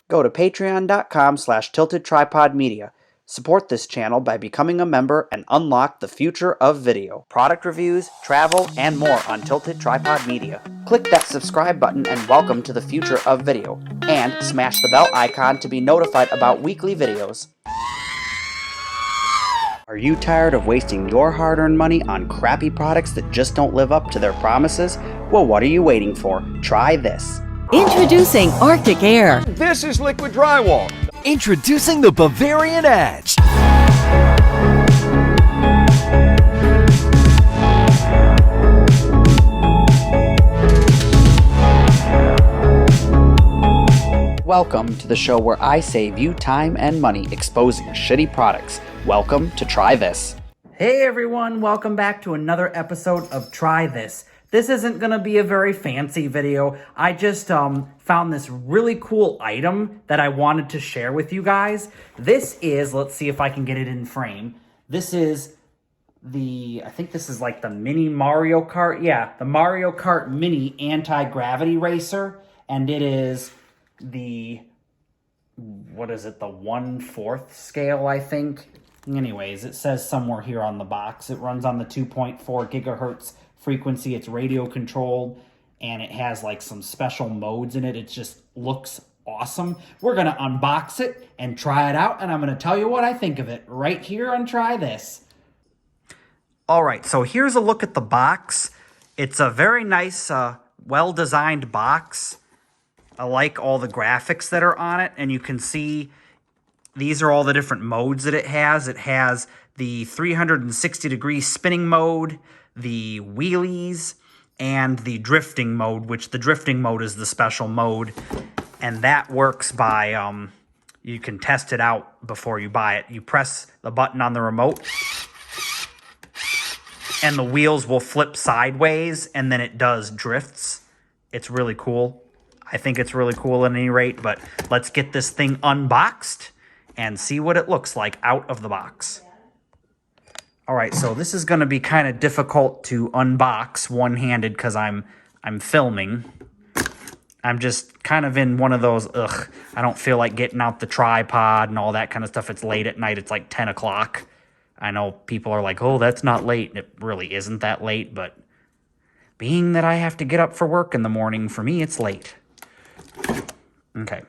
Go to patreon.com/tiltedtripodmedia. Support this channel by becoming a member and unlock the future of video. Product reviews, travel, and more on Tilted Tripod Media. Click that subscribe button and welcome to the future of video. And smash the bell icon to be notified about weekly videos. Are you tired of wasting your hard-earned money on crappy products that just don't live up to their promises? Well, what are you waiting for? Try this. Introducing Arctic Air. This is liquid drywall. Introducing the Bavarian Edge. Welcome to the show where I save you time and money exposing shitty products. Welcome to Try This. Hey everyone, welcome back to another episode of Try This. This isn't going to be a very fancy video. I just found this really cool item that I wanted to share with you guys. This is, let's see if I can get it in frame. This is I think this is like the mini Mario Kart. Yeah, the Mario Kart mini anti-gravity racer. And it is the 1/4 scale, I think. Anyways, it says somewhere here on the box. It runs on the 2.4 gigahertz frequency. It's radio controlled, and it has like some special modes in it. It just looks awesome. We're going to unbox it and try it out, and I'm going to tell you what I think of it right here on Try This. All right, so here's a look at the box. It's a very nice, well-designed box. I like all the graphics that are on it, and you can see these are all the different modes that it has. It has the 360-degree spinning mode, the wheelies, and the drifting mode, which the drifting mode is the special mode. And that works by, you can test it out before you buy it. You press the button on the remote, and the wheels will flip sideways, and then it does drifts. It's really cool. I think it's really cool at any rate, but let's get this thing unboxed and see what it looks like out of the box. All right, so this is going to be kind of difficult to unbox one-handed because I'm filming. I'm just kind of in one of those, I don't feel like getting out the tripod and all that kind of stuff. It's late at night. It's like 10 o'clock. I know people are like, oh, that's not late. It really isn't that late, but being that I have to get up for work in the morning, for me, it's late. Okay,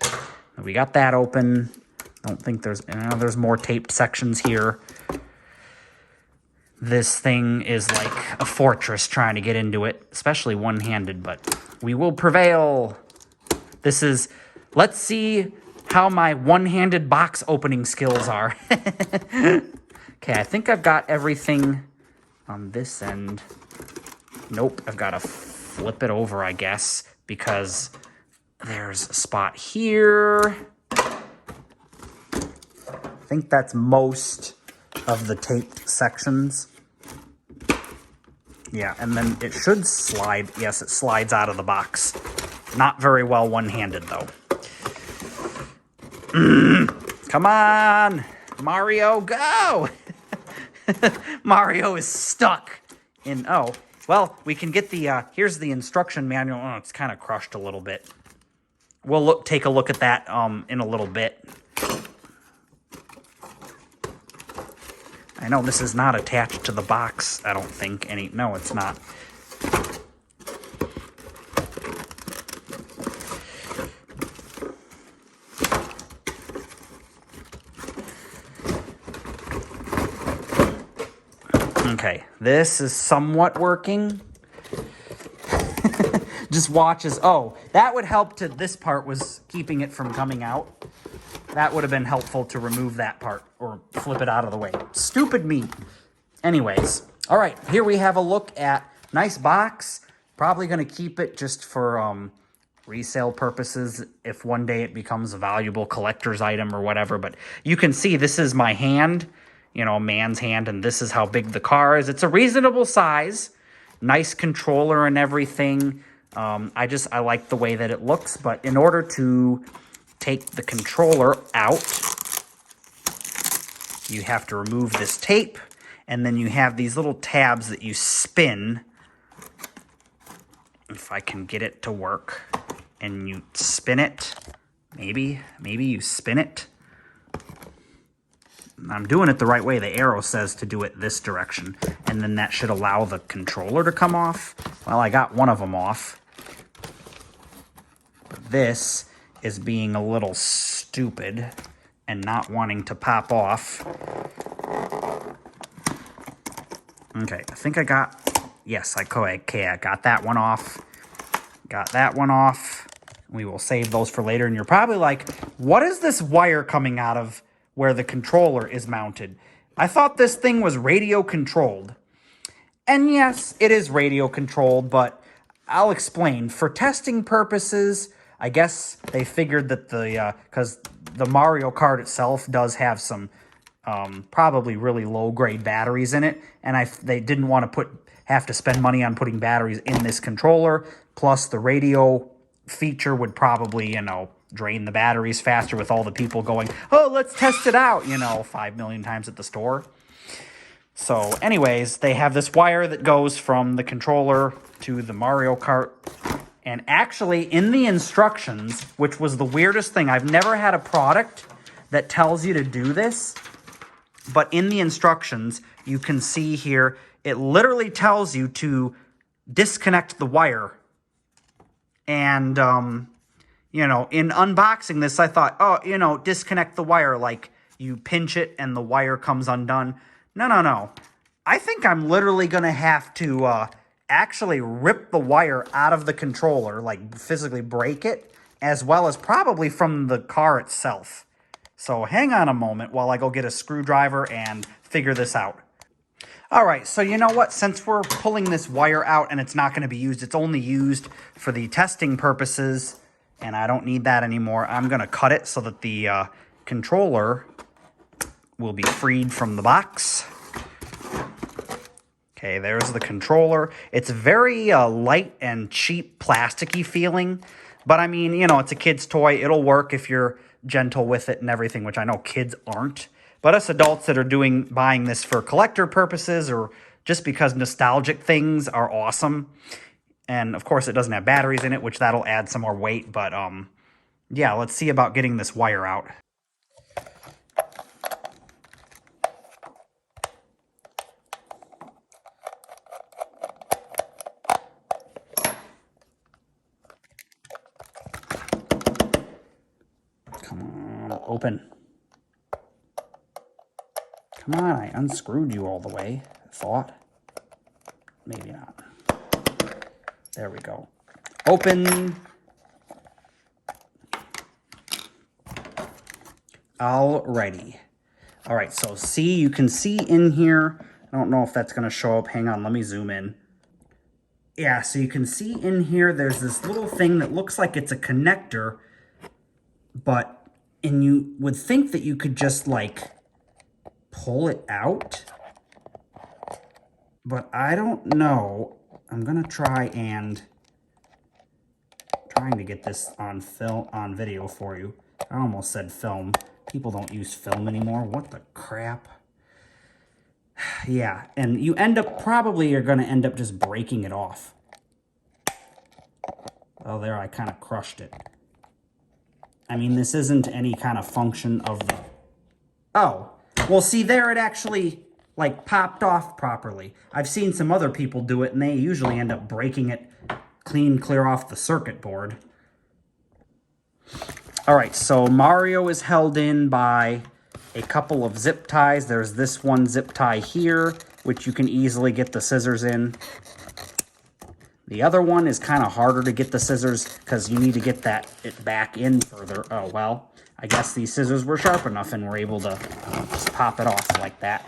we got that open. Don't think there's more taped sections here. This thing is like a fortress trying to get into it, especially one-handed, but we will prevail. Let's see how my one-handed box opening skills are. Okay, I think I've got everything on this end. Nope, I've got to flip it over, I guess, because there's a spot here. I think that's most of the taped sections. Yeah, and then it should slide. Yes, it slides out of the box. Not very well one-handed, though. Come on! Mario, go! Mario is stuck in... Oh, well, we can get the... here's the instruction manual. Oh, it's kind of crushed a little bit. We'll take a look at that in a little bit. I know this is not attached to the box, I don't think. No, it's not. Okay, this is somewhat working. Just watches. Oh, that would help to... This part was keeping it from coming out. That would have been helpful to remove that part or flip it out of the way. Stupid me. Anyways, all right, here we have a look at nice box. Probably going to keep it just for resale purposes if one day it becomes a valuable collector's item or whatever. But you can see this is my hand, you know, a man's hand, and this is how big the car is. It's a reasonable size, nice controller and everything. I like the way that it looks, but in order to take the controller out, you have to remove this tape, and then you have these little tabs that you spin, if I can get it to work, and you spin it Maybe you spin it. I'm doing it the right way. The arrow says to do it this direction, and then that should allow the controller to come off. Well, I got one of them off. But this is being a little stupid and not wanting to pop off. Okay, I think I got... Yes, okay, I got that one off. Got that one off. We will save those for later. And you're probably like, what is this wire coming out of where the controller is mounted? I thought this thing was radio controlled. And yes, it is radio controlled, but I'll explain. For testing purposes, I guess they figured that because the Mario Kart itself does have some probably really low-grade batteries in it, and they didn't want to have to spend money on putting batteries in this controller, plus the radio feature would probably, drain the batteries faster with all the people going, oh, let's test it out, 5 million times at the store. So anyways, they have this wire that goes from the controller to the Mario Kart. And actually, in the instructions, which was the weirdest thing, I've never had a product that tells you to do this, but in the instructions, you can see here, it literally tells you to disconnect the wire. And, in unboxing this, I thought, oh, disconnect the wire, like you pinch it and the wire comes undone. No. I think I'm literally going to have to actually rip the wire out of the controller, like physically break it, as well as probably from the car itself. So hang on a moment while I go get a screwdriver and figure this out. All right, so you know what? Since we're pulling this wire out and it's not going to be used, it's only used for the testing purposes, and I don't need that anymore. I'm going to cut it so that the controller will be freed from the box. Okay, there's the controller. It's very light and cheap, plasticky feeling. But I mean, it's a kid's toy. It'll work if you're gentle with it and everything, which I know kids aren't. But us adults that are buying this for collector purposes or just because nostalgic things are awesome. And of course, it doesn't have batteries in it, which that'll add some more weight. But yeah, let's see about getting this wire out. Come on, open. Come on, I unscrewed you all the way, I thought. Maybe not. There we go. Open. Alrighty. All right, so you can see in here, I don't know if that's going to show up. Hang on, let me zoom in. Yeah, so you can see in here, there's this little thing that looks like it's a connector, and you would think that you could just, pull it out, but I don't know. I'm going to trying to get this on video for you. I almost said film. People don't use film anymore. What the crap? Yeah, and you're going to end up just breaking it off. Oh, there, I kind of crushed it. I mean, this isn't any kind of function of the... Oh, well, see, there it actually, popped off properly. I've seen some other people do it, and they usually end up breaking it clear off the circuit board. All right, so Mario is held in by a couple of zip ties. There's this one zip tie here, which you can easily get the scissors in. The other one is kind of harder to get the scissors because you need to get it back in further. Oh, well, I guess these scissors were sharp enough and we're able to just pop it off like that.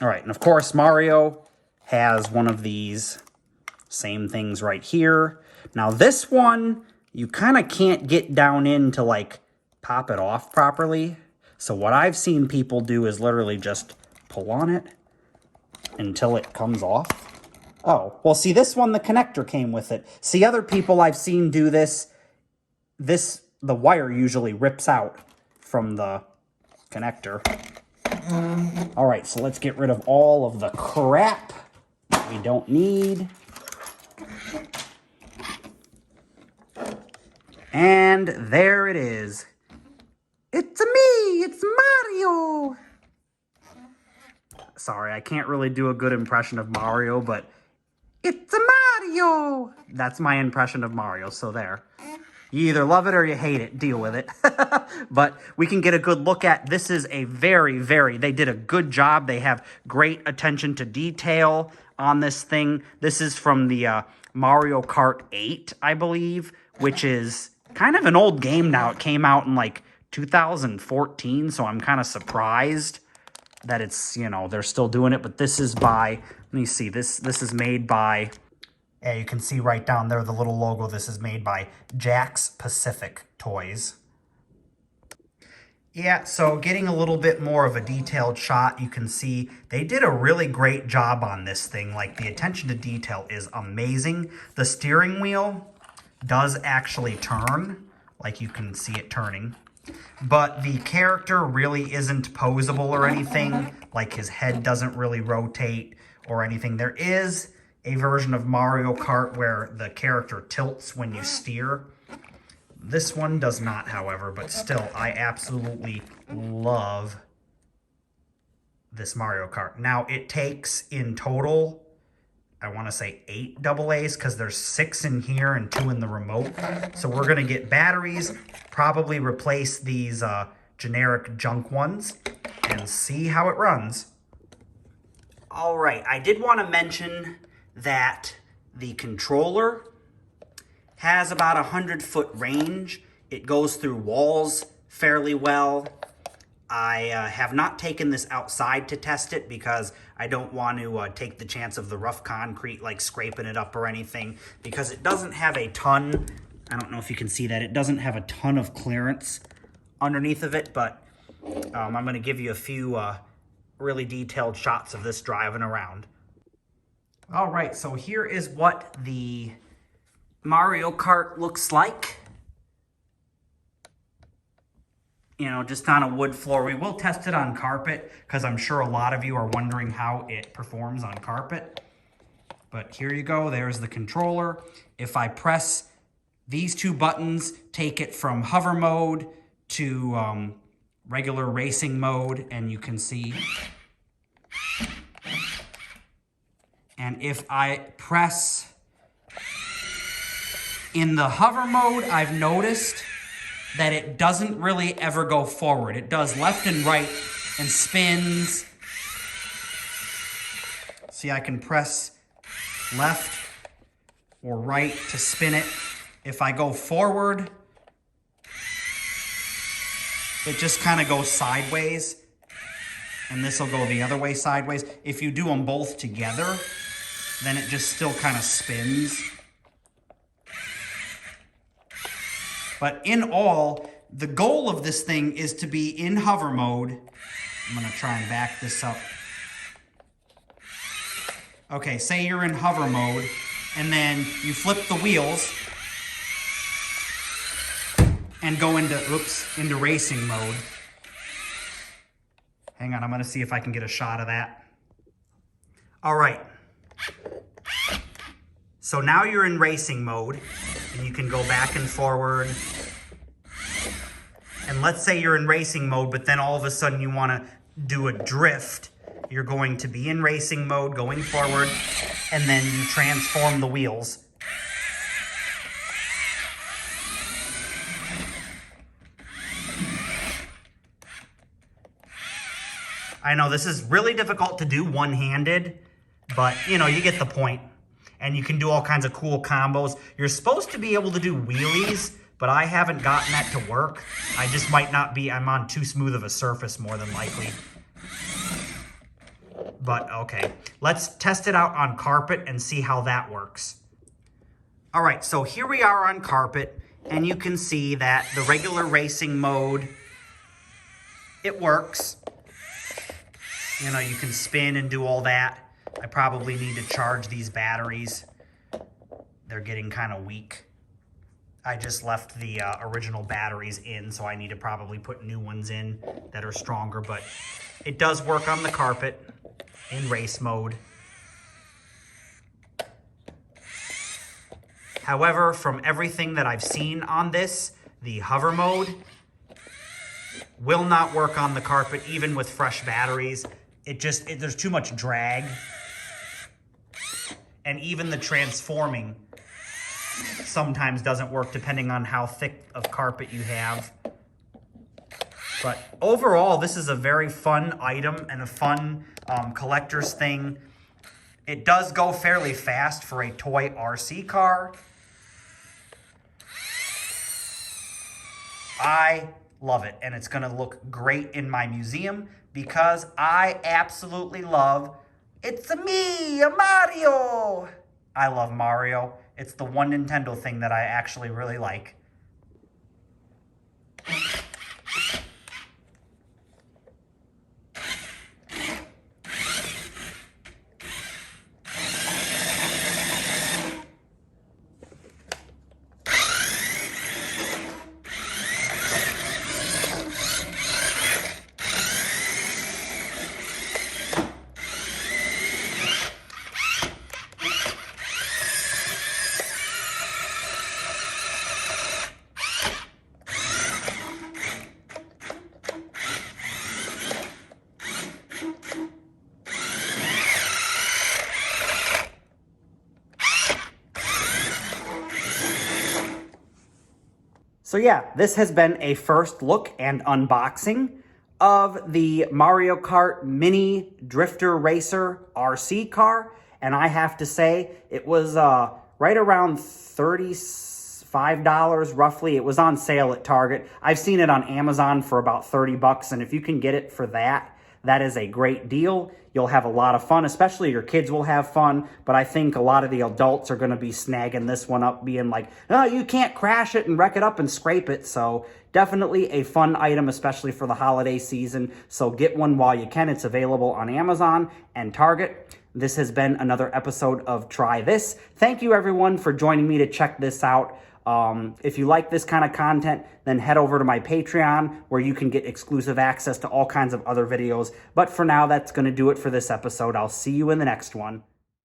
All right, and of course, Mario has one of these same things right here. Now, this one, you kind of can't get down in to, pop it off properly. So what I've seen people do is literally just pull on it until it comes off. Oh, well, see, this one, the connector came with it. See, other people I've seen do this, the wire usually rips out from the connector. All right, so let's get rid of all of the crap we don't need. And there it is. It's me, it's Mario. Sorry, I can't really do a good impression of Mario, but it's Mario. That's my impression of Mario, so there. You either love it or you hate it. Deal with it. But we can get a good look at, this is a they did a good job. They have great attention to detail on this thing. This is from the Mario Kart 8, I believe, which is kind of an old game now. It came out in like 2014, so I'm kind of surprised that it's, you know, they're still doing it. But this is by, let me see, this is made by, yeah, you can see right down there the little logo. This is made by Jack's Pacific Toys. Yeah, so getting a little bit more of a detailed shot, you can see they did a really great job on this thing. Like, the attention to detail is amazing. The steering wheel does actually turn, like you can see it turning. But the character really isn't posable or anything. Like, his head doesn't really rotate or anything. There is a version of Mario Kart where the character tilts when you steer. This one does not, however, but still, I absolutely love this Mario Kart. Now, it takes in total, I want to say 8 AA's, because there's 6 in here and 2 in the remote. So we're going to get batteries, probably replace these generic junk ones, and see how it runs. All right, I did want to mention that the controller has about 100-foot range. It goes through walls fairly well. I have not taken this outside to test it because I don't want to take the chance of the rough concrete like scraping it up or anything, because it doesn't have a ton, I don't know if you can see that, it doesn't have a ton of clearance underneath of it, but I'm going to give you a few really detailed shots of this driving around. All right, so here is what the Mario Kart looks like. You know, just on a wood floor. We will test it on carpet because I'm sure a lot of you are wondering how it performs on carpet. But here you go. There's the controller. If I press these 2 buttons, take it from hover mode to regular racing mode, and you can see. And if I press in the hover mode, I've noticed that it doesn't really ever go forward. It does left and right and spins. See, I can press left or right to spin it. If I go forward, it just kind of goes sideways, and this will go the other way sideways. If you do them both together, then it just still kind of spins. But in all, the goal of this thing is to be in hover mode. I'm going to try and back this up. Okay, say you're in hover mode, and then you flip the wheels and go into racing mode. Hang on, I'm going to see if I can get a shot of that. All right. So now you're in racing mode, and you can go back and forward. And let's say you're in racing mode, but then all of a sudden you want to do a drift. You're going to be in racing mode, going forward, and then you transform the wheels. I know this is really difficult to do one-handed, but, you know, you get the point. And you can do all kinds of cool combos. You're supposed to be able to do wheelies, but I haven't gotten that to work. I just might not be, I'm on too smooth of a surface more than likely. But, okay. Let's test it out on carpet and see how that works. All right, so here we are on carpet, and you can see that the regular racing mode, it works. You know, you can spin and do all that. I probably need to charge these batteries. They're getting kind of weak. I just left the original batteries in, so I need to probably put new ones in that are stronger, but it does work on the carpet in race mode. However, from everything that I've seen on this, the hover mode will not work on the carpet even with fresh batteries. There's too much drag. And even the transforming sometimes doesn't work depending on how thick of carpet you have. But overall, this is a very fun item and a fun collector's thing. It does go fairly fast for a toy RC car. I love it, and it's going to look great in my museum because I absolutely love It's me, a Mario. I love Mario. It's the one Nintendo thing that I actually really like. So yeah, this has been a first look and unboxing of the Mario Kart Mini Drifter Racer RC car. And I have to say, it was right around $35 roughly. It was on sale at Target. I've seen it on Amazon for about $30, and if you can get it for that, that is a great deal. You'll have a lot of fun, especially your kids will have fun, but I think a lot of the adults are going to be snagging this one up, being like, oh, you can't crash it and wreck it up and scrape it. So definitely a fun item, especially for the holiday season. So get one while you can. It's available on Amazon and Target. This has been another episode of Try This. Thank you, everyone, for joining me to check this out. If you like this kind of content, then head over to my Patreon where you can get exclusive access to all kinds of other videos. But for now, that's going to do it for this episode. I'll see you in the next one.